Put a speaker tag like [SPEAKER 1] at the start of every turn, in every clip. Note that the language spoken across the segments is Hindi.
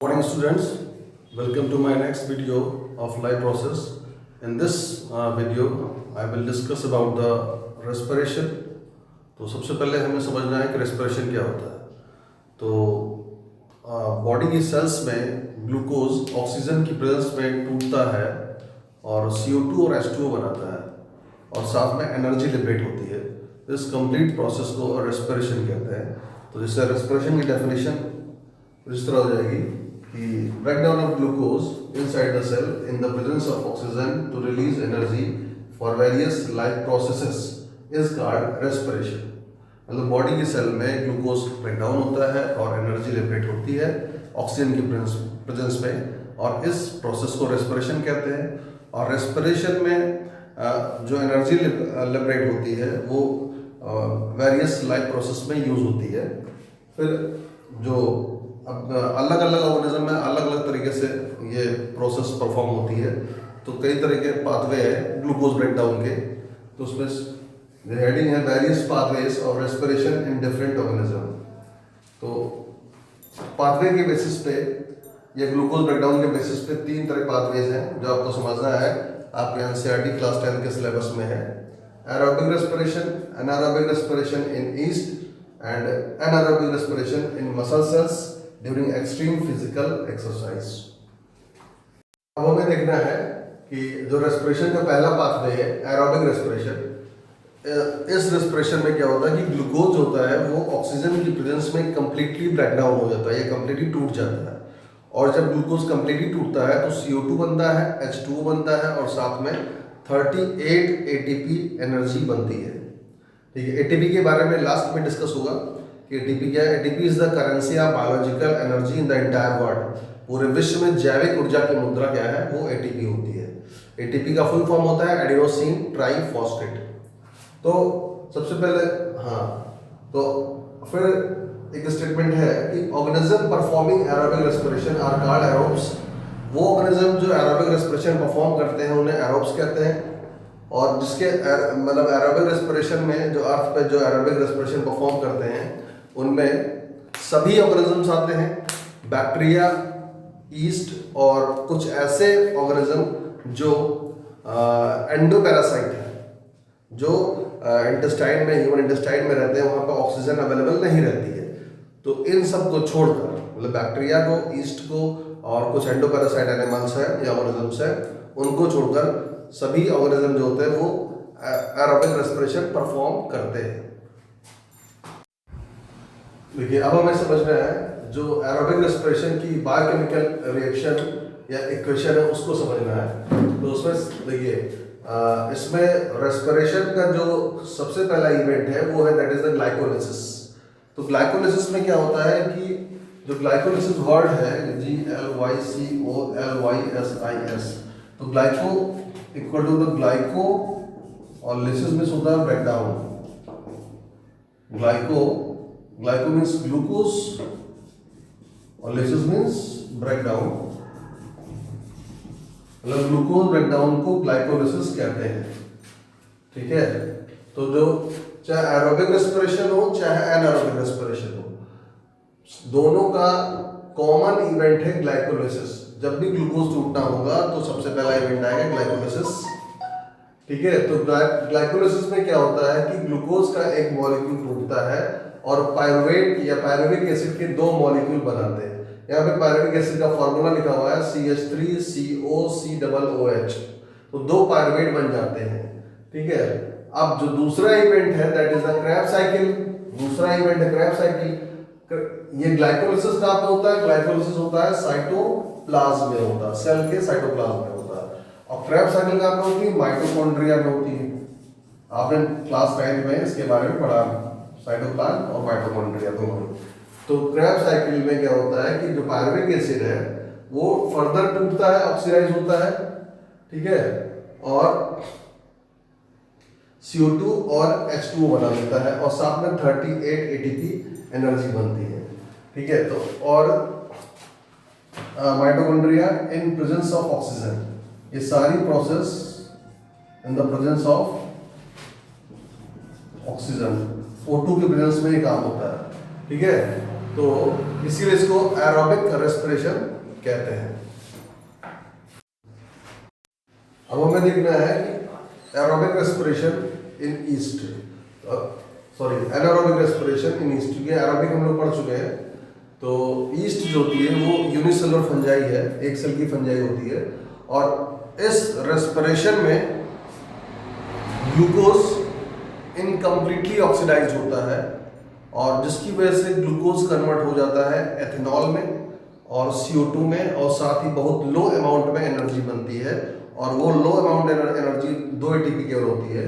[SPEAKER 1] Morning students, welcome to my next video of life process. In this video I will discuss about the respiration. तो सबसे पहले हमें समझना है कि respiration क्या होता है। तो बॉडी की सेल्स में ग्लूकोज ऑक्सीजन की प्रेजेंस में टूटता है और CO2 और H2O बनाता है और साथ में एनर्जी लिबरेट होती है। इस कंप्लीट प्रोसेस को रेस्पिरेशन कहते हैं। तो जिससे रेस्पिरेशन की डेफिनेशन इस तरह हो जाएगी कि breakdown of glucose inside the cell in the presence of oxygen to release energy for various life processes is called respiration। मतलब बॉडी की सेल में ग्लूकोज ब्रेकडाउन होता है और एनर्जी लिबरेट होती है ऑक्सीजन की प्रेजेंस में, और इस प्रोसेस को रेस्पिरेशन कहते हैं। और रेस्पिरेशन में जो एनर्जी लिबरेट होती है वो वेरियस लाइफ प्रोसेस में यूज होती है। फिर जो अब अलग अलग ऑर्गेनिज्म में अलग अलग तरीके से ये प्रोसेस परफॉर्म होती है। तो कई तरह के पाथवे है ग्लूकोज ब्रेकडाउन के, तो उसमें हेडिंग है various pathways of respiration in different organism. तो पाथवे के बेसिस पे या ग्लूकोज ब्रेकडाउन के बेसिस पे तीन तरह पाथवेज हैं जो आपको समझना है। आपके NCERT क्लास 10 के सिलेबस में है। Aerobic respiration, anaerobic respiration in yeast and anaerobic respiration in muscle cells during extreme physical exercise. अब हमें देखना है कि जो रेस्पिरेशन का पहला पाथवे है एरोबिक रेस्पिरेशन, इस रेस्पिरेशन में क्या होता है कि ग्लूकोज होता है वो ऑक्सीजन की प्रेजेंस में कंप्लीटली ब्रेकडाउन हो जाता है या कंप्लीटली टूट जाता है। और जब ग्लूकोज कंप्लीटली टूटता है तो CO2 बनता है, H2O बनता है और साथ में 38 ATP एनर्जी बनती है। ठीक है, ATP के बारे में लास्ट में डिस्कस होगा कि ATP क्या है। ATP is the currency of biological energy in the entire world. पूरे विश्व में जैविक ऊर्जा की मुद्रा क्या है, वो ATP होती है। ATP का फुल फॉर्म होता है एडिनोसिन ट्राइफॉस्फेट। तो सबसे पहले तो फिर एक स्टेटमेंट है कि organism performing aerobic respiration are called aerobes. वो ऑर्गेनिज्म जो एरोबिक रेस्पिरेशन परफॉर्म करते हैं उन्हें एरोब्स कहते हैं। और जिसके मतलब एरोबिक रेस्पिरेशन में जो अर्थ पे जो एरोबिक रेस्पिरेशन परफॉर्म करते हैं उनमें सभी ऑर्गेनिजम्स आते हैं, बैक्टीरिया, ईस्ट और कुछ ऐसे ऑर्गेनिज्म जो एंडोपैरासाइट है, जो इंटेस्टाइन में, ह्यूमन इंटेस्टाइन में रहते हैं, वहाँ पर ऑक्सीजन अवेलेबल नहीं रहती है। तो इन सब को छोड़कर, मतलब बैक्टीरिया को, ईस्ट को और कुछ एंडोपैरासाइट एनिमल्स हैं या ऑर्गेनिजम्स हैं, उनको छोड़कर सभी ऑर्गेनिज्म जो होते हैं वो एरोबिक रेस्पिरेशन परफॉर्म करते हैं। देखिए, अब हमें समझना है जो एरोबिक रेस्पिरेशन की बायोकेमिकल रिएक्शन या इक्वेशन है उसको समझना है। तो उसमें देखिए, इसमें रेस्पिरेशन का जो सबसे पहला इवेंट है वो है दैट इज द ग्लाइकोलिसिस। तो ग्लाइकोलिसिस में क्या होता है कि जो ग्लाइकोलिसिस वर्ड है GLYCOLYSIS, तो glyco equal to the glyco और लिसिस मींस होता है ब्रेकडाउन। ग्लाइको मीन्स ग्लूकोज और लिसिस मीन्स ब्रेकडाउन। मतलब ग्लूकोज ब्रेकडाउन को ग्लाइकोलिसिस कहते हैं। ठीक है, तो जो चाहे एरोबिक रेस्पिरेशन हो चाहे एनारोबिक रेस्पिरेशन हो, दोनों का कॉमन इवेंट है ग्लाइकोलिसिस। जब भी ग्लूकोज टूटना होगा तो सबसे पहला इवेंट आएगा ग्लाइकोलिसिस। ठीक है, तो ग्लाइकोलिसिस में क्या होता है कि ग्लूकोज का एक मॉलिक्यूल टूटता है और पायरुवेट या पायरुविक एसिड के दो मॉलिक्यूल बनाते हैं। यहाँ पे पायरुविक एसिड का फॉर्मूला लिखा हुआ है CH3COCOOH। तो दो पायरुवेट बन जाते हैं। ठीक है, अब जो दूसरा इवेंट है that is the Krebs cycle. दूसरा इवेंट है क्रेब्स साइकिल। ये ग्लाइकोलिसिस कहाँ पे होता है? ग्लाइकोलिसिस होता है साइटोप्लाज्म में होता है, सेल के साइटोप्लाज्म में होता है। और क्रेब्स साइकिल कहाँ पे होती है? माइटोकॉन्ड्रिया में होती है। आपने क्लास 9 में इसके बारे में पढ़ा, साइटोप्लाज्म और माइटोकॉन्ड्रिया दोनों। तो क्रेब्स साइकिल में क्या होता है कि जो पायरुविक एसिड है वो फर्दर टूटता है, ऑक्सीडाइज होता है। ठीक है, और CO2 और H2O बना देता है और साथ में 38 ATP एनर्जी बनती है। ठीक है, तो और mitochondria in presence of oxygen, ये सारी process in the presence of oxygen, O2 के प्रेजेंस में ये काम होता है। ठीक है, तो इसीलिए इसको एरोबिक रेस्पिरेशन कहते हैं। अब हमें देखना है कि aerobic respiration in east, sorry anaerobic respiration in east, क्योंकि एरोबिक हम लोग पढ़ चुके हैं। तो ईस्ट जो होती है वो यूनिसेलुलर फंजाई है, एक सेल की फंजाई होती है, और इस रेस्पिरेशन में ग्लूकोज इनकम्प्लीटली ऑक्सीडाइज होता है, और जिसकी वजह से ग्लूकोज कन्वर्ट हो जाता है एथेनॉल में और CO2 में, और साथ ही बहुत लो अमाउंट में एनर्जी बनती है, और वो लो अमाउंट एनर्जी 2 ATP केवल होती है।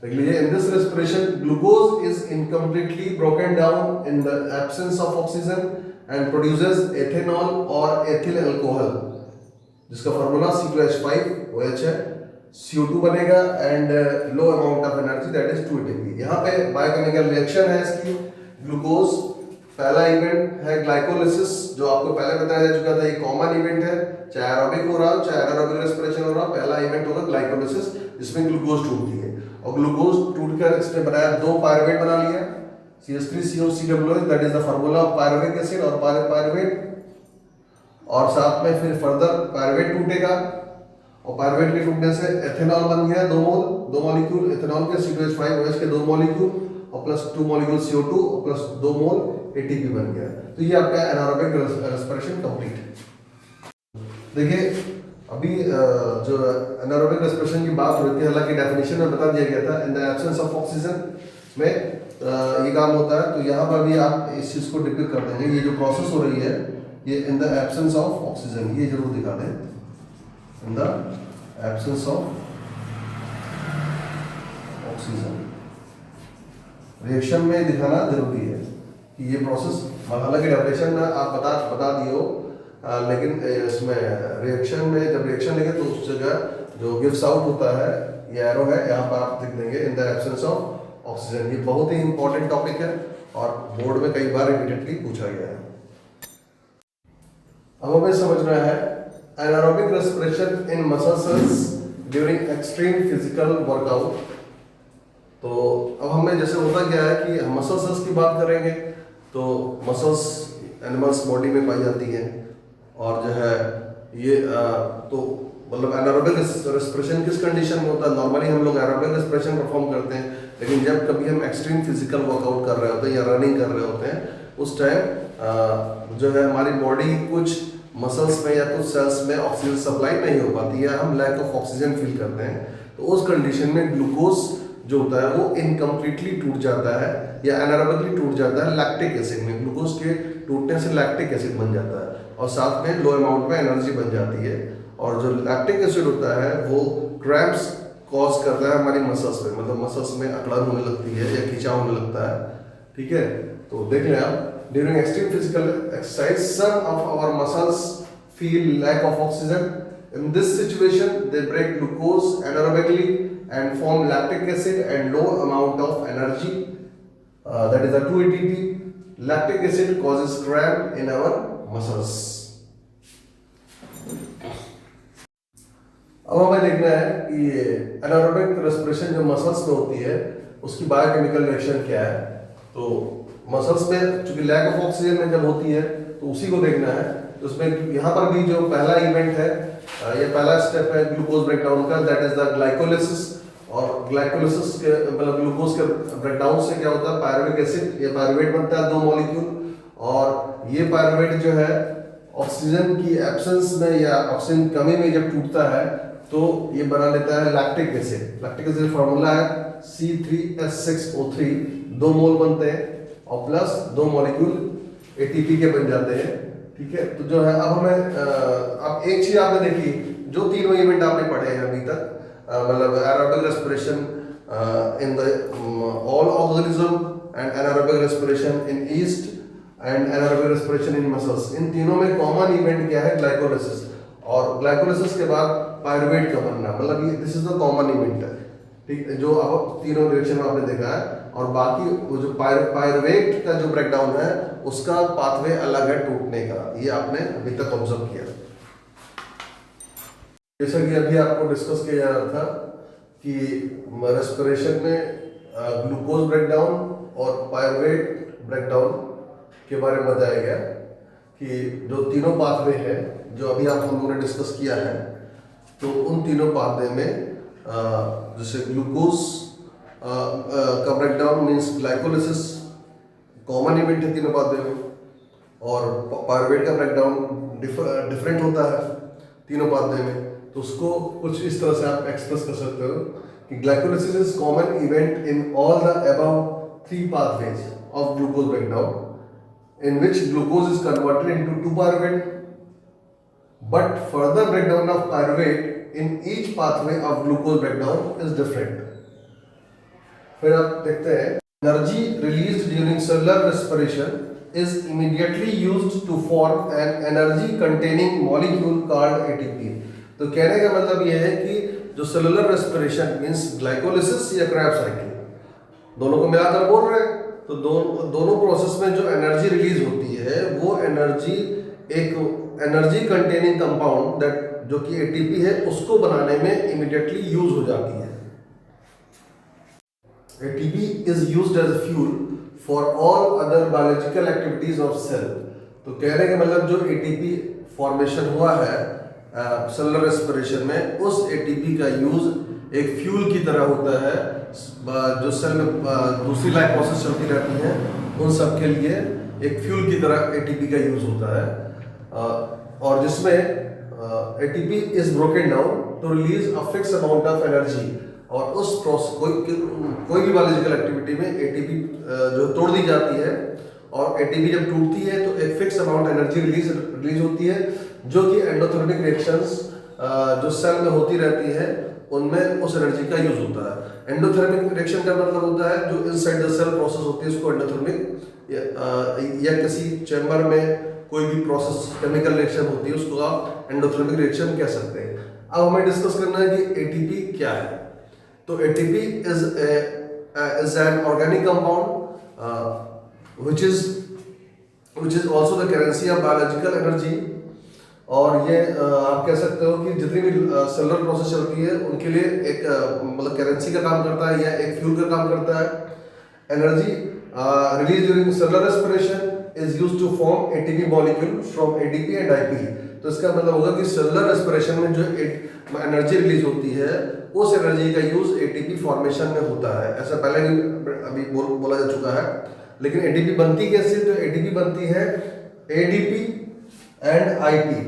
[SPEAKER 1] देख लीजिए, in this respiration glucose is incompletely broken down in the absence of oxygen and produces ethanol और एथिल अल्कोहल, जिसका फार्मूला C2H5OH है। CO2 बनेगा and low amount of energy that is 2 ATP। यहाँ पे बायोकेमिकल रिएक्शन है इसकी। ग्लूकोज पहला इवेंट है ग्लाइकोलिसिस, जो आपको पहले बताया जा चुका था, ये कॉमन इवेंट है, चाहे एरोबिक हो रहा हो चाहे एनारोबिक रेस्पिरेशन हो रहा हो, पहला इवेंट होगा ग्लाइकोलिसिस, जिसमें ग्लूकोज टूटती है, और ग्लूकोज टूटकर इसने बनाया 2 पायरुवेट बना लिया, CH3COCOH, that is the formula of pyruvic acid और पायरुवेट, और साथ में फिर फर्दर पायरुवेट टूटेगा, और पायरुवेट के टूटने से एथेनॉल बन गया 2 मॉलिक्यूल एथेनॉल के, C2H5OH के 2 मॉलिक्यूल और प्लस 2 मॉलिक्यूल CO2 और प्लस 2 मोल ATP बन गया। तो ये आपका एनारोबिक रेस्पिरेशन कंप्लीट है। देखिए, अभी जो एनारोबिक रेस्पिरेशन की बात हो रही थी, हालांकि डेफिनेशन में बता दिया गया था in the absence of oxygen में ये काम होता है। तो यहाँ पर भी आप इस चीज़ को डिपिक्ट कर देंगे, ये जो प्रोसेस हो रही है ये in the absence of oxygen, ये जरूर दिखा दें, in the absence of oxygen. Reaction में दिखाना जरूरी है कि ये प्रोसेस, हालांकि डेफिनेशन में आप बता दिए हो, लेकिन इसमें रिएक्शन में जब रिएक्शन लेंगे तो उस जगह जो गिव्स आउट होता है, ये एरो है, यहाँ पर आप लिख देंगे in the absence of oxygen. ये बहुत ही इंपॉर्टेंट टॉपिक है और बोर्ड में कई बार रिपीटेडली पूछा गया है। अब हमें समझना है एनारोबिक रेस्पिरेशन इन muscle cells during extreme physical workout. तो अब हमें जैसे होता क्या है कि हम मसल सेल्स की बात करेंगे तो मसल्स एनिमल्स बॉडी में पाई जाती हैं, और जो है ये तो मतलब एनारोबिक रेस्पिरेशन किस कंडीशन में होता है? नॉर्मली हम लोग एनारोबिक रेस्पिरेशन परफॉर्म करते हैं, लेकिन जब कभी हम एक्सट्रीम फिजिकल वर्कआउट कर रहे होते हैं या रनिंग कर रहे होते हैं, उस टाइम जो है हमारी बॉडी कुछ मसल्स में या कुछ सेल्स में ऑक्सीजन सप्लाई नहीं हो पाती है, हम लैक ऑफ ऑक्सीजन फील करते हैं। तो उस कंडीशन में ग्लूकोज जो होता है वो इनकम्प्लीटली टूट जाता है या एनारोबिकली टूट जाता है लैक्टिक एसिड में। ग्लूकोज के टूटने से लैक्टिक एसिड बन जाता है और साथ में लो अमाउंट में एनर्जी बन जाती है, और जो लैक्टिक एसिड होता है वो क्रैम्प्स कॉज करता है हमारी मसल्स में, मतलब मसल्स में अकड़न होने लगती है या खिंचाव होने लगता है। ठीक है, तो देख लें आप, during extreme physical exercise some of our muscles feel lack of oxygen. In this situation, they break glucose anaerobically and form lactic acid and low amount of energy. That is a 2 ATP. Lactic acid causes cramp in our muscles. अब हमें देखना है कि anaerobic respiration जो मसल्स में होती है उसकी बायोकेमिकल रिएक्शन क्या है। तो मसल्स में चूंकि लैक ऑफ ऑक्सीजन में जब होती है तो उसी को देखना है। तो उसमें यहाँ पर भी जो पहला इवेंट है, ये पहला स्टेप है ग्लूकोज ब्रेकडाउन का, दैट इज द ग्लाइकोलिसिस। और ग्लाइकोलिसिस के मतलब ग्लूकोज के ब्रेकडाउन से क्या होता है, पायरुविक एसिड या पायरुवेट बनता है 2 मॉलिक्यूल, और ये पायरुवेट जो है ऑक्सीजन की एब्सेंस में या ऑक्सीजन कमी में जब टूटता है तो ये बना लेता है lactic acid. Lactic acid formula है C3H6O3, 2 मोल बनते हैं और प्लस 2 मॉलिक्यूल ATP के बन जाते हैं। ठीक है, तो जो है अब हमें अब एक चीज आपने देखी, जो तीनों इवेंट आपने पढ़े हैं अभी तक, मतलब anaerobic respiration in the all organism and anaerobic respiration in yeast and anaerobic respiration in muscles, इन तीनों में कॉमन इवेंट क्या है, ग्लाइकोलिसिस। और ग्लाइकोलिसिस के बाद पायरुवेट का बनना, मतलब ये this is the common event है। ठीक है, जो अब तीनों रिएक्शन में आपने देखा है, और बाकी वो जो पायरुवेट का जो ब्रेकडाउन है उसका पाथवे अलग है टूटने का, ये आपने अभी तक ऑब्जर्व किया। जैसा कि अभी आपको डिस्कस किया जा रहा था कि रेस्पिरेशन में ग्लूकोज ब्रेकडाउन और पायरुवेट ब्रेकडाउन के बारे में बताया गया। कि जो तीनों पाथवे है जो अभी आप हम लोगों ने डिस्कस किया है, तो उन तीनों पाथवे में जैसे ग्लूकोज का breakdown means glycolysis common event है तीनों पाथवे में, और पायरुवेट का ब्रेकडाउन डिफरेंट होता है तीनों पाथवे में। तो उसको कुछ इस तरह से आप एक्सप्रेस कर सकते हो कि glycolysis is common event in all the above 3 pathways of glucose breakdown, in which glucose is converted into 2-pyruvate, but further breakdown of pyruvate in each pathway of glucose breakdown is different. फिर आप देखते हैं energy released during cellular respiration is immediately used to form an energy containing molecule called ATP. तो कहने का मतलब यह है कि जो सेलुलर रेस्पिरेशन मीन्स ग्लाइकोलिसिस या क्रैब साइकिल दोनों को मिलाकर बोल रहे हैं, तो दोनों प्रोसेस में जो एनर्जी रिलीज होती है वो एनर्जी एक एनर्जी कंटेनिंग कंपाउंड दैट जो कि एटीपी है उसको बनाने में इमीडिएटली यूज हो जाती है। ATP is used as a fuel for all other biological activities of cell. तो कहने का मतलब जो एटीपी फॉर्मेशन हुआ है सेलुलर रेस्पिरेशन में, उस एटीपी का यूज एक फ्यूल की तरह होता है जो सेल में दूसरी लाइफ प्रोसेस चलती रहती है उन सब के लिए एक फ्यूल की तरह एटीपी का यूज होता है, और जिसमें ATP is broken down to release a fix amount of energy. और उस प्रोसेस कोई भी बायोलॉजिकल एक्टिविटी में एटीपी जो तोड़ दी जाती है, और एटीपी जब टूटती है तो एक फिक्स अमाउंट एनर्जी रिलीज होती है जो कि एंडोथर्मिक रिएक्शंस जो सेल में होती रहती है उनमें उस एनर्जी का यूज होता है। एंडोथर्मिक रिएक्शन का मतलब होता है जो इनसाइड द सेल प्रोसेस होती है उसको एंडोथर्मिक, या किसी चैम्बर में कोई भी प्रोसेस केमिकल रिएक्शन होती है उसको आप एंडोथर्मिक रिएक्शन कह सकते हैं। अब हमें डिस्कस करना है कि एटीपी क्या है। तो ATP is an organic compound which is also the currency of biological energy। और ये आप कह सकते हो कि जितनी भी सेलुलर प्रोसेस चलती है उनके लिए एक मतलब करेंसी का काम करता है या एक फ्यूल का काम करता है। Energy release during cellular respiration is used to form ATP molecule from ADP and IP. तो इसका मतलब होगा कि सेलुलर रेस्पिरेशन में जो एनर्जी रिलीज होती है उस एनर्जी का यूज एटीपी फॉर्मेशन में होता है। ऐसा पहले भी अभी बोला जा चुका है। लेकिन एटीपी बनती कैसे? तो एटीपी बनती है एडीपी एंड आईपी।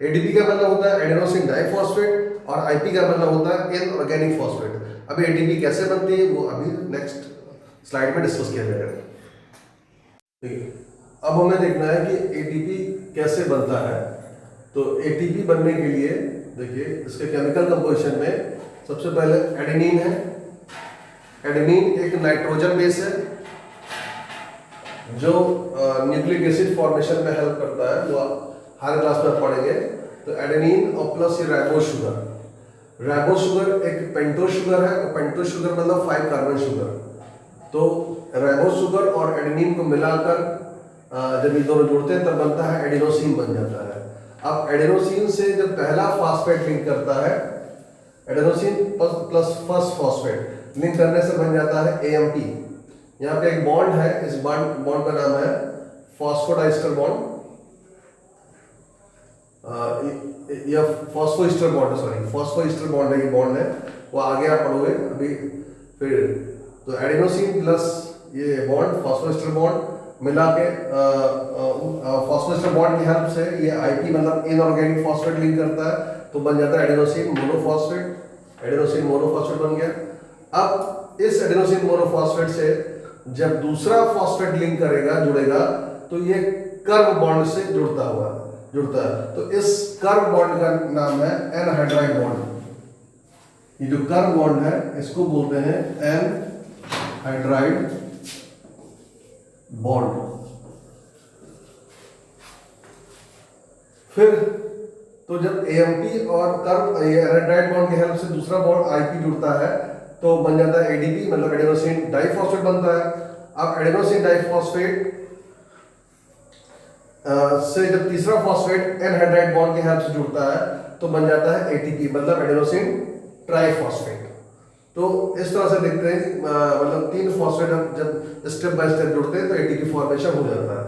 [SPEAKER 1] एडीपी का मतलब होता है एडेनोसिन डाइफॉस्फेट और आईपी का मतलब होता है इनऑर्गेनिक फॉस्फेट। अभी एटीपी कैसे बनती है वो अभी नेक्स्ट स्लाइड में डिस्कस किया जाएगा। ठीक है, अब हमें देखना है कि एटीपी कैसे बनता है। तो एटीपी बनने के लिए देखिए इसके केमिकल कंपोजिशन में सबसे पहले एडेनिन है। एडेनिन एक नाइट्रोजन बेस है जो न्यूक्लिक एसिड फॉर्मेशन में हेल्प करता है, वो आप हर क्लास में पढ़ेंगे। तो एडेनिन और प्लस ये राइबोज शुगर। राइबोज शुगर एक पेंटोज शुगर है, और पेंटोज शुगर मतलब 5 कार्बन शुगर। तो राइबोज शुगर और एडेनिन को मिलाकर जब ये दोनों जुड़ते हैं तब बनता है एडिनोसिन बन जाता है। अब एडेनोसिन से जब पहला फास्फेट लिंक करता है, adenosine plus first phosphate link करने से बन जाता है एएमपी। यहाँ पे एक बॉन्ड है, इस बॉन्ड का नाम है फॉस्फोडाइस्टर बॉन्ड या फॉस्फोइस्टर बॉन्ड, सॉरी फॉस्फोइस्टर बॉन्ड है, ये बॉन्ड है वो आगे आप पढ़ोगे अभी। फिर तो एडेनोसिन प्लस ये बॉन्ड फॉस्फोइस्टर बॉन्ड मिला के फॉस्फोइस्टर बॉन्ड की हेल्प से ये आईपी मतलब इनऑर्गेनिक फॉस्फेट लिंक करता है, तो बन जाता है एडेनोसिन मोनोफॉस्फेट। एडेनोसिन मोनोफॉस्फेट बन गया। अब इस एडेनोसिन मोनोफॉस्फेट से जब दूसरा फॉस्फेट लिंक करेगा जुड़ेगा तो ये कर्व बॉन्ड से जुड़ता है। तो इस कर्व बॉन्ड का नाम है एनहाइड्राइड बॉन्ड। ये जो कर्व बॉन्ड है इसको बोलते हैं एनहाइड्राइड बॉन्ड। फिर तो जब एएमपी और कर्व एनहाइड्राइड बॉन्ड की हेल्प से दूसरा बॉन्ड आईपी जुड़ता है तो बन जाता है एडीपी मतलब एडेनोसिन डाइफॉस्फेट बनता है। अब एडेनोसिन डाइफॉस्फेट से जब तीसरा फॉस्फेट एनहाइड्राइड बॉन्ड की हेल्प से जुड़ता है तो बन जाता है एटीपी मतलब एडेनोसिन ट्राइफॉस्फेट। तो इस तरह से देखते हैं मतलब 3 फॉस्फेट जब स्टेप बाय स्टेप जुड़ते हैं तो एटीपी फॉर्मेशन हो जाता है।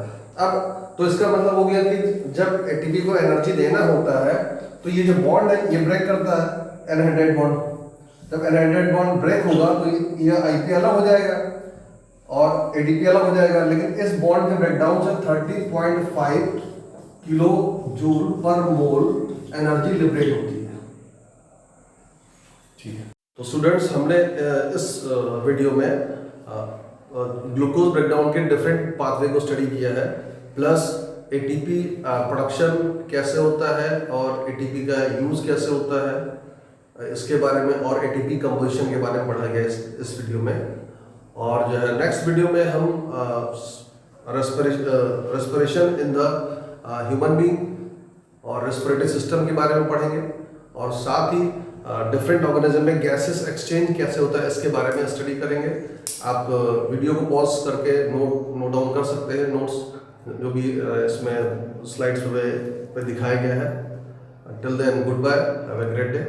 [SPEAKER 1] अब तो इसका मतलब हो गया कि जब एटीपी को एनर्जी देना होता है तो ये जो बॉन्ड है ये ब्रेक करता है, एनहाइड्राइड बॉन्ड। जब एनहाइड्राइड बॉन्ड ब्रेक होगा तो ये आईपी अलग हो जाएगा और एडीपी अलग हो जाएगा, लेकिन इस बॉन्ड के ब्रेकडाउन से 30.5 किलो जूल पर मोल एनर्जी लिबरेट होती है। ठीक है, तो स्टूडेंट्स हमने इस वीडियो में ग्लूकोज ब्रेकडाउन के डिफरेंट पाथवे को स्टडी किया है, प्लस एटीपी प्रोडक्शन कैसे होता है और एटीपी का यूज कैसे होता है इसके बारे में, और एटीपी कंपोजिशन के बारे में पढ़ा गया इस वीडियो में। और जो है नेक्स्ट वीडियो में हम respiration in the human being और रेस्पिरेटरी सिस्टम के बारे में पढ़ेंगे, और साथ ही डिफरेंट ऑर्गेनिज्म में गैसेस एक्सचेंज कैसे होता है इसके बारे में स्टडी करेंगे। आप वीडियो को पॉज करके नोट डाउन कर सकते हैं नोट्स जो भी इसमें स्लाइड्स पे दिखाया गया है। Till then goodbye, have a great day.